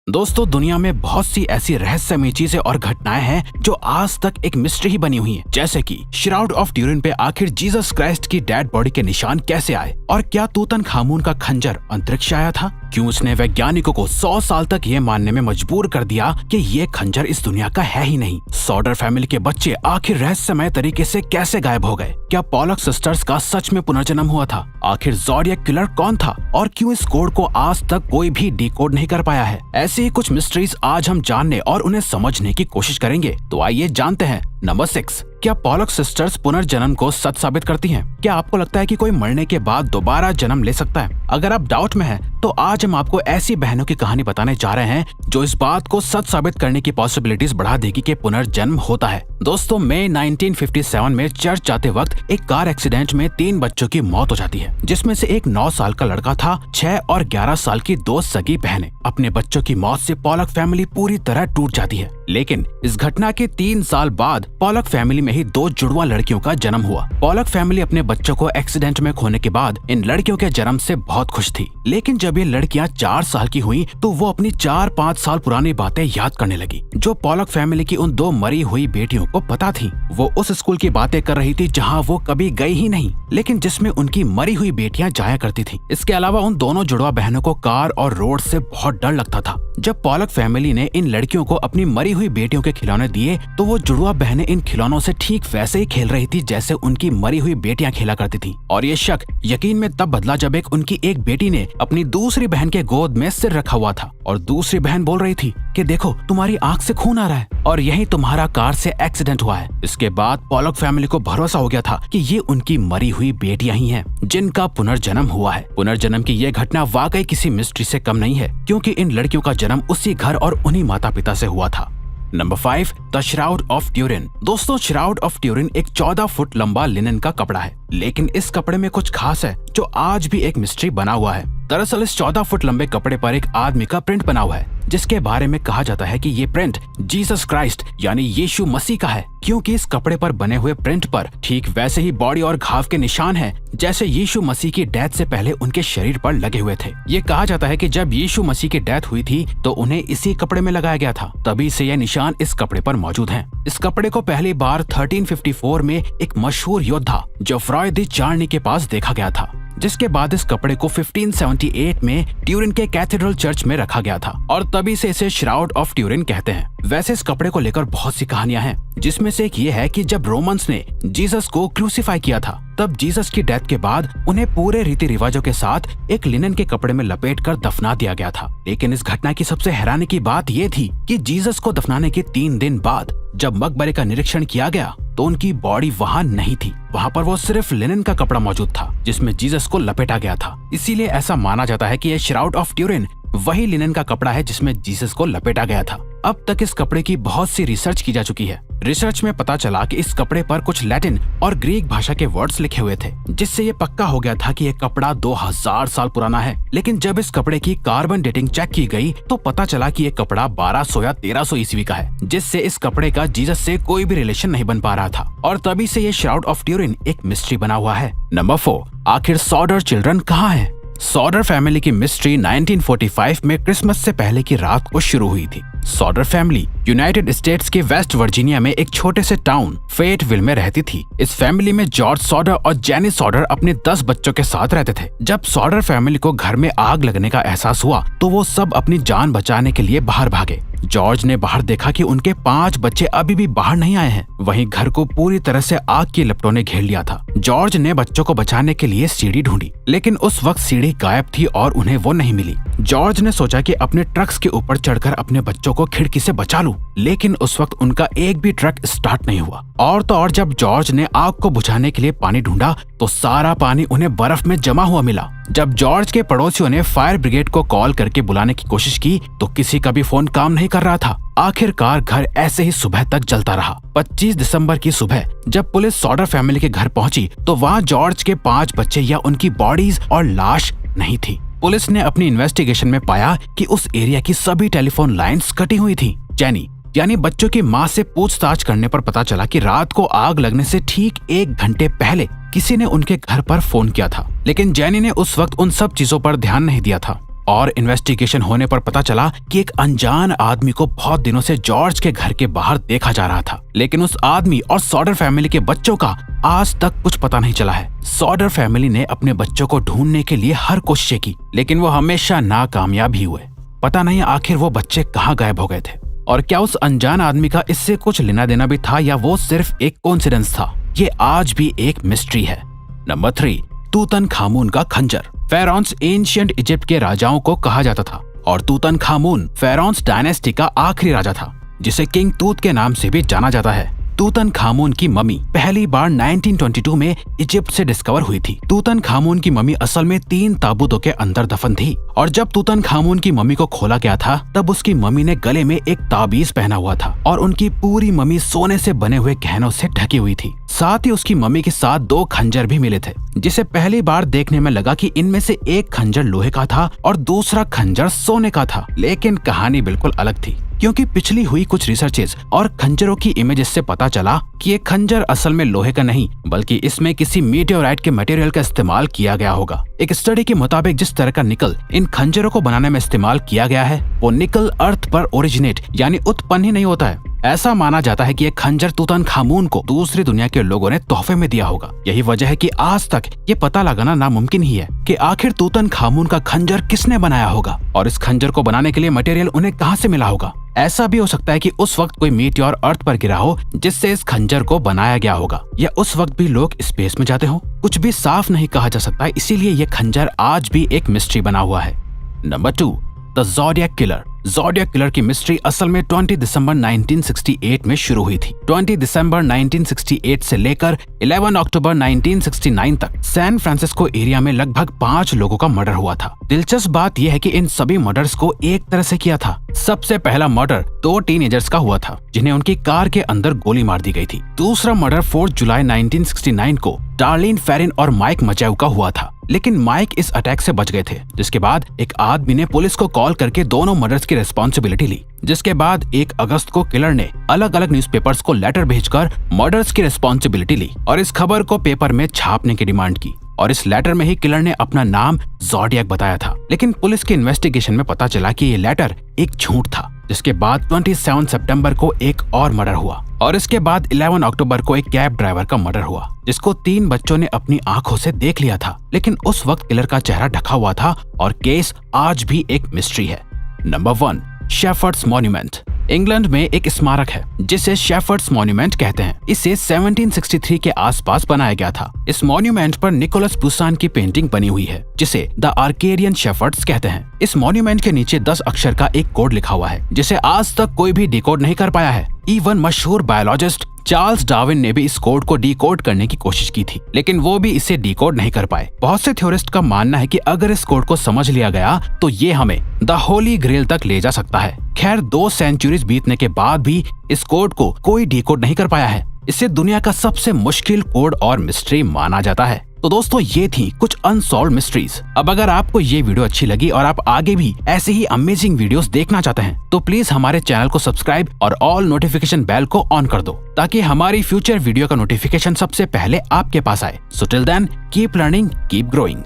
दोस्तों, दुनिया में बहुत सी ऐसी रहस्यमय चीजें और घटनाएं हैं जो आज तक एक मिस्ट्री ही बनी हुई हैं। जैसे कि श्राउड ऑफ ट्यूरिन पे आखिर जीसस क्राइस्ट की डेड बॉडी के निशान कैसे आए, और क्या तूतनखामून का खंजर अंतरिक्ष आया था, क्यों उसने वैज्ञानिकों को 100 साल तक ये मानने में मजबूर कर दिया कि ये खंजर इस दुनिया का है ही नहीं। सॉडर फैमिली के बच्चे आखिर रहस्यमय तरीके से कैसे गायब हो गए, क्या पॉलक सिस्टर्स का सच में पुनर्जन्म हुआ था, आखिर ज़ोडिएक किलर कौन था, और क्यों इस कोड को आज तक कोई भी डिकोड नहीं कर पाया है। ऐसी ही कुछ मिस्ट्रीज आज हम जानने और उन्हें समझने की कोशिश करेंगे। तो आइए जानते हैं। नंबर 6, क्या पॉलक सिस्टर्स पुनर्जन्म को सच साबित करती हैं? क्या आपको लगता है कि कोई मरने के बाद दोबारा जन्म ले सकता है? अगर आप डाउट में हैं, तो आज हम आपको ऐसी बहनों की कहानी बताने जा रहे हैं जो इस बात को सच साबित करने की पॉसिबिलिटीज बढ़ा देगी कि पुनर्जन्म होता है। दोस्तों, मई 1957 में चर्च जाते वक्त एक कार एक्सीडेंट में 3 बच्चों की मौत हो जाती है, जिसमें से एक 9 साल का लड़का था, 6 और 11 साल की 2 सगी बहनें। अपने बच्चों की मौत से पॉलक फैमिली पूरी तरह टूट जाती है। लेकिन इस घटना के 3 साल बाद पॉलक फैमिली में ही 2 जुड़वा लड़कियों का जन्म हुआ। पॉलक फैमिली अपने बच्चों को एक्सीडेंट में खोने के बाद इन लड़कियों के जन्म से बहुत खुश थी। लेकिन जब ये लड़कियां 4 साल की हुई तो वो अपनी 4-5 साल पुरानी बातें याद करने लगी, जो पॉलक फैमिली की उन 2 मरी हुई बेटियों को पता थी। वो उस स्कूल की बातें कर रही थी जहाँ वो कभी गई ही नहीं, लेकिन जिसमें उनकी मरी हुई बेटियां जाया करती थी। इसके अलावा उन दोनों जुड़वा बहनों को कार और रोड से बहुत डर लगता था। जब पॉलक फैमिली ने इन लड़कियों को अपनी मरी हुई बेटियों के खिलौने दिए तो वो जुड़वा बहनें इन खिलौनों से ठीक वैसे ही खेल रही थी जैसे उनकी मरी हुई बेटियां खेला करती थी। और ये शक यकीन में तब बदला जब उनकी एक बेटी ने अपनी दूसरी बहन के गोद में सिर रखा हुआ था और दूसरी बहन बोल रही थी कि देखो, तुम्हारी आंख से खून आ रहा है और यही तुम्हारा कार से एक्सीडेंट हुआ है। इसके बाद पॉलक फैमिली को भरोसा हो गया था कि ये उनकी मरी हुई बेटियां ही हैं जिनका पुनर्जन्म हुआ है। पुनर्जन्म की ये घटना वाकई किसी मिस्ट्री से कम नहीं है, क्योंकि इन लड़कियों का जन्म उसी घर और उन्हीं माता पिता से हुआ था। Number 5, the shroud of Turin. दोस्तों, श्राउड ऑफ ट्यूरिन एक 14 फुट लंबा लिनन का कपड़ा है, लेकिन इस कपड़े में कुछ खास है जो आज भी एक मिस्ट्री बना हुआ है। दरअसल इस 14 फुट लंबे कपड़े पर एक आदमी का प्रिंट बना हुआ है, जिसके बारे में कहा जाता है कि ये प्रिंट जीसस क्राइस्ट यानी यीशु मसीह का है, क्योंकि इस कपड़े पर बने हुए प्रिंट पर ठीक वैसे ही बॉडी और घाव के निशान हैं जैसे यीशु मसीह की डेथ से पहले उनके शरीर पर लगे हुए थे। ये कहा जाता है कि जब यीशु मसीह की डेथ हुई थी तो उन्हें इसी कपड़े में लगाया गया था, तभी से ये निशान इस कपड़े पर मौजूद हैं। इस कपड़े को पहली बार 1354 में एक मशहूर योद्धा जोफ्रॉय दी चार्नी के पास देखा गया था, जिसके बाद इस कपड़े को 1578 में ट्यूरिन के कैथेड्रल चर्च में रखा गया था और तभी से इसे श्राउड ऑफ ट्यूरिन कहते हैं। वैसे इस कपड़े को लेकर बहुत सी कहानियां हैं, जिसमें से एक ये है कि जब रोमन्स ने जीसस को क्रूसीफाई किया था, तब जीसस की डेथ के बाद उन्हें पूरे रीति रिवाजों के साथ एक लिनन के कपड़े में लपेटकर दफना दिया गया था। लेकिन इस घटना की सबसे हैरानी की बात ये थी कि जीसस को दफनाने के 3 दिन बाद जब मकबरे का निरीक्षण किया गया तो उनकी बॉडी वहाँ नहीं थी। वहाँ पर वो सिर्फ लिनन का कपड़ा मौजूद था जिसमें जीसस को लपेटा गया था। इसीलिए ऐसा माना जाता है कि ये श्राउड ऑफ ट्यूरिन वही लिनन का कपड़ा है जिसमें जीसस को लपेटा गया था। अब तक इस कपड़े की बहुत सी रिसर्च की जा चुकी है। रिसर्च में पता चला कि इस कपड़े पर कुछ लैटिन और ग्रीक भाषा के वर्ड्स लिखे हुए थे, जिससे ये पक्का हो गया था कि ये कपड़ा 2000 साल पुराना है। लेकिन जब इस कपड़े की कार्बन डेटिंग चेक की गई तो पता चला कि ये कपड़ा 1200 या 1300 ईस्वी का है, जिससे इस कपड़े का जीसस से कोई भी रिलेशन नहीं बन पा रहा था और तभी से ये श्राउड ऑफ ट्यूरिन एक मिस्ट्री बना हुआ है। नंबर 4, आखिर सॉडर चिल्ड्रन कहाँ है? सॉडर फैमिली की मिस्ट्री 1945 में क्रिसमस से पहले की रात को शुरू हुई थी। सॉडर फैमिली यूनाइटेड स्टेट्स के वेस्ट वर्जीनिया में एक छोटे से टाउन फेटविल में रहती थी। इस फैमिली में जॉर्ज सॉडर और जेनी सॉडर अपने 10 बच्चों के साथ रहते थे। जब सॉडर फैमिली को घर में आग लगने का एहसास हुआ तो वो सब अपनी जान बचाने के लिए बाहर भागे। जॉर्ज ने बाहर देखा कि उनके 5 बच्चे अभी भी बाहर नहीं आए हैं। वहीं घर को पूरी तरह से आग की लपटों ने घेर लिया था। जॉर्ज ने बच्चों को बचाने के लिए सीढ़ी ढूंढी, लेकिन उस वक्त सीढ़ी गायब थी और उन्हें वो नहीं मिली। जॉर्ज ने सोचा कि अपने ट्रक्स के ऊपर चढ़कर अपने बच्चों को खिड़की से बचा लूं, लेकिन उस वक्त उनका एक भी ट्रक स्टार्ट नहीं हुआ। और तो और जब जॉर्ज ने आग को बुझाने के लिए पानी ढूंढा तो सारा पानी उन्हें बर्फ में जमा हुआ मिला। जब जॉर्ज के पड़ोसियों ने फायर ब्रिगेड को कॉल करके बुलाने की कोशिश की तो किसी का भी फोन काम नहीं कर रहा था। आखिरकार घर ऐसे ही सुबह तक जलता रहा। 25 दिसंबर की सुबह जब पुलिस सॉडर फैमिली के घर पहुंची तो वहां जॉर्ज के 5 बच्चे या उनकी बॉडीज और लाश नहीं थी। पुलिस ने अपनी इन्वेस्टिगेशन में पाया कि उस एरिया की सभी टेलीफोन लाइंस कटी हुई थी। जेनी यानी बच्चों की मां से पूछताछ करने पर पता चला कि रात को आग लगने से ठीक 1 घंटे पहले किसी ने उनके घर पर फोन किया था, लेकिन जेनी ने उस वक्त उन सब चीजों पर ध्यान नहीं दिया था। और इन्वेस्टिगेशन होने पर पता चला कि एक अनजान आदमी को बहुत दिनों से जॉर्ज के घर के बाहर देखा जा रहा था, लेकिन उस आदमी और सॉडर फैमिली के बच्चों का आज तक कुछ पता नहीं चला है। सॉडर फैमिली ने अपने बच्चों को ढूंढने के लिए हर कोशिश की, लेकिन वो हमेशा नाकामयाब ही हुए। पता नहीं आखिर वो बच्चे कहाँ गायब हो गए थे, और क्या उस अनजान आदमी का इससे कुछ लेना देना भी था या वो सिर्फ एक कोइंसिडेंस था? ये आज भी एक मिस्ट्री है। नंबर 3, तूतनखामुन का खंजर। फेरोन्स एंशिएंट इजिप्ट के राजाओं को कहा जाता था और तूतनखामुन फेरोन्स डायनेस्टी का आखिरी राजा था, जिसे किंग तूत के नाम से भी जाना जाता है। तूतनखामुन की मम्मी पहली बार 1922 में इजिप्ट से डिस्कवर हुई थी। तूतनखामुन की मम्मी असल में 3 ताबूतों के अंदर दफन थी, और जब तूतनखामुन की मम्मी को खोला गया था तब उसकी मम्मी ने गले में एक ताबीज पहना हुआ था और उनकी पूरी मम्मी सोने से बने हुए गहनों से ढकी हुई थी। साथ ही उसकी मम्मी के साथ 2 खंजर भी मिले थे, जिसे पहली बार देखने में लगा कि इनमें से एक खंजर लोहे का था और दूसरा खंजर सोने का था। लेकिन कहानी बिल्कुल अलग थी, क्योंकि पिछली हुई कुछ रिसर्चेस और खंजरों की इमेजेस से पता चला कि ये खंजर असल में लोहे का नहीं, बल्कि इसमें किसी मीटियोराइट के मटेरियल का इस्तेमाल किया गया होगा। एक स्टडी के मुताबिक जिस तरह का निकल इन खंजरों को बनाने में इस्तेमाल किया गया है, वो निकल अर्थ पर ओरिजिनेट यानी उत्पन्न ही नहीं होता है। ऐसा माना जाता है कि ये खंजर तूतनखामुन को दूसरी दुनिया के लोगों ने तोहफे में दिया होगा। यही वजह है कि आज तक ये पता लगाना नामुमकिन ही है कि आखिर तूतनखामुन का खंजर किसने बनाया होगा और इस खंजर को बनाने के लिए मटेरियल उन्हें कहां से मिला होगा। ऐसा भी हो सकता है कि उस वक्त कोई मीटियोर अर्थ पर गिरा हो जिससे इस खंजर को बनाया गया होगा, या उस वक्त भी लोग स्पेस में जाते हो। कुछ भी साफ नहीं कहा जा सकता, इसीलिए ये खंजर आज भी एक मिस्ट्री बना हुआ है। Number 2, the zodiac killer. Zodiac killer की मिस्ट्री असल में 20 दिसंबर 1968 में शुरू हुई थी। 20 दिसंबर 1968 से लेकर 11 अक्टूबर 1969 तक सैन फ्रांसिस्को एरिया में लगभग 5 लोगों का मर्डर हुआ था। दिलचस्प बात यह है कि इन सभी मर्डर्स को एक तरह से किया था। सबसे पहला मर्डर 2 टीनेजर्स का हुआ था, जिन्हें उनकी कार के अंदर गोली मार दी गई थी। दूसरा मर्डर 4 जुलाई 1969 को डार्लिन फेरिन और माइक मचेव का हुआ था, लेकिन माइक इस अटैक से बच गए थे। जिसके बाद एक आदमी ने पुलिस को कॉल करके दोनों मर्डर्स की रिस्पॉन्सिबिलिटी ली। जिसके बाद 1 अगस्त को किलर ने अलग अलग न्यूज़पेपर्स को लेटर भेजकर मर्डर्स की रिस्पॉन्सिबिलिटी ली और इस खबर को पेपर में छापने की डिमांड की, और इस लेटर में ही किलर ने अपना नाम ज़ोडिएक बताया था। लेकिन पुलिस के इन्वेस्टिगेशन में पता चला कि ये लेटर एक झूठ था। जिसके बाद 27 सितंबर को एक और मर्डर हुआ, और इसके बाद 11 अक्टूबर को एक कैब ड्राइवर का मर्डर हुआ, जिसको 3 बच्चों ने अपनी आंखों से देख लिया था। लेकिन उस वक्त किलर का चेहरा ढका हुआ था और केस आज भी एक मिस्ट्री है। Number 1, shepherd's monument. इंग्लैंड में एक स्मारक है जिसे शेफर्ड्स मॉन्यूमेंट कहते हैं। इसे 1763 के आसपास बनाया गया था। इस मॉन्यूमेंट पर निकोलस बुसान की पेंटिंग बनी हुई है, जिसे द आर्केडियन शेफर्ड्स कहते हैं। इस मॉन्यूमेंट के नीचे 10 अक्षर का एक कोड लिखा हुआ है, जिसे आज तक कोई भी डिकोड नहीं कर पाया है। इवन मशहूर बायोलॉजिस्ट चार्ल्स डार्विन ने भी इस कोड को डिकोड करने की कोशिश की थी, लेकिन वो भी इसे डिकोड नहीं कर पाए। बहुत से थ्योरिस्ट का मानना है कि अगर इस कोड को समझ लिया गया तो ये हमें द होली ग्रेल तक ले जा सकता है। खैर 2 सेंचुरीज बीतने के बाद भी इस कोड को कोई डिकोड नहीं कर पाया है। इसे दुनिया का सबसे मुश्किल कोड और मिस्ट्री माना जाता है। तो दोस्तों, ये थी कुछ अनसॉल्व्ड मिस्ट्रीज। अब अगर आपको ये वीडियो अच्छी लगी और आप आगे भी ऐसे ही अमेजिंग वीडियोस देखना चाहते हैं तो प्लीज हमारे चैनल को सब्सक्राइब और ऑल नोटिफिकेशन बेल को ऑन कर दो, ताकि हमारी फ्यूचर वीडियो का नोटिफिकेशन सबसे पहले आपके पास आए। So till then, keep learning, keep growing.